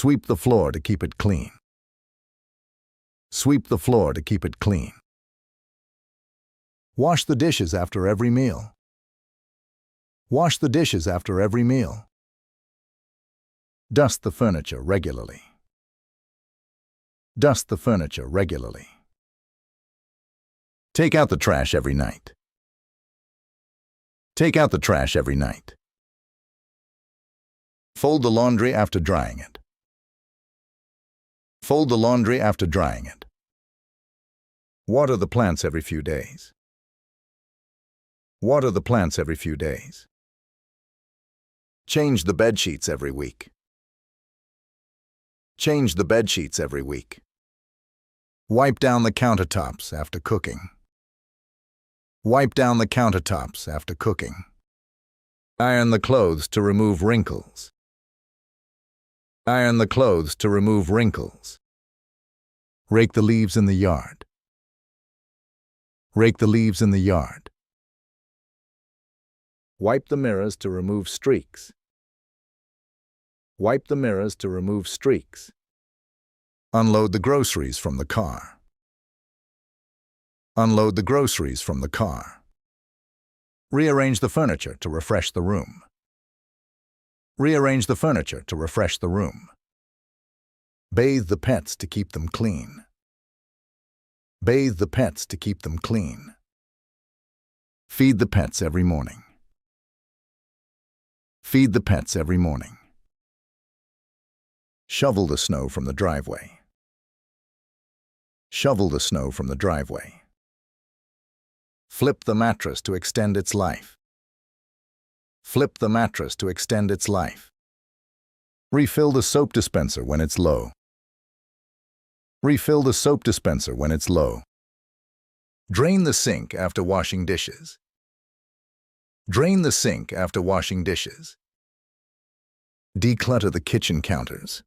Sweep the floor to keep it clean. Sweep the floor to keep it clean. Wash the dishes after every meal. Wash the dishes after every meal. Dust the furniture regularly. Dust the furniture regularly. Take out the trash every night. Take out the trash every night. Fold the laundry after drying it. Fold the laundry after drying it. Water the plants every few days. Water the plants every few days. Change the bed sheets every week. Change the bed sheets every week. Wipe down the countertops after cooking. Wipe down the countertops after cooking. Iron the clothes to remove wrinkles. Iron the clothes to remove wrinkles. Rake the leaves in the yard. Rake the leaves in the yard. Wipe the mirrors to remove streaks. Wipe the mirrors to remove streaks. Unload the groceries from the car. Unload the groceries from the car. Rearrange the furniture to refresh the room. Rearrange the furniture to refresh the room. Bathe the pets to keep them clean. Bathe the pets to keep them clean. Feed the pets every morning. Feed the pets every morning. Shovel the snow from the driveway. Shovel the snow from the driveway. Flip the mattress to extend its life. Flip the mattress to extend its life. Refill the soap dispenser when it's low. Refill the soap dispenser when it's low. Drain the sink after washing dishes. Drain the sink after washing dishes. Declutter the kitchen counters.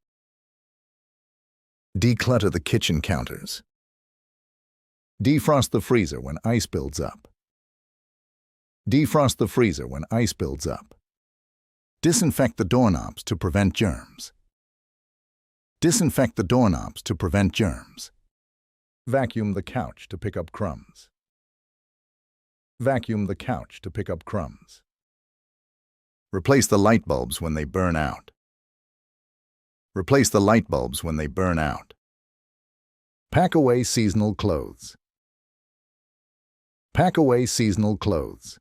Declutter the kitchen counters. Defrost the freezer when ice builds up. Defrost the freezer when ice builds up. Disinfect the doorknobs to prevent germs. Disinfect the doorknobs to prevent germs. Vacuum the couch to pick up crumbs. Vacuum the couch to pick up crumbs. Replace the light bulbs when they burn out. Replace the light bulbs when they burn out. Pack away seasonal clothes. Pack away seasonal clothes.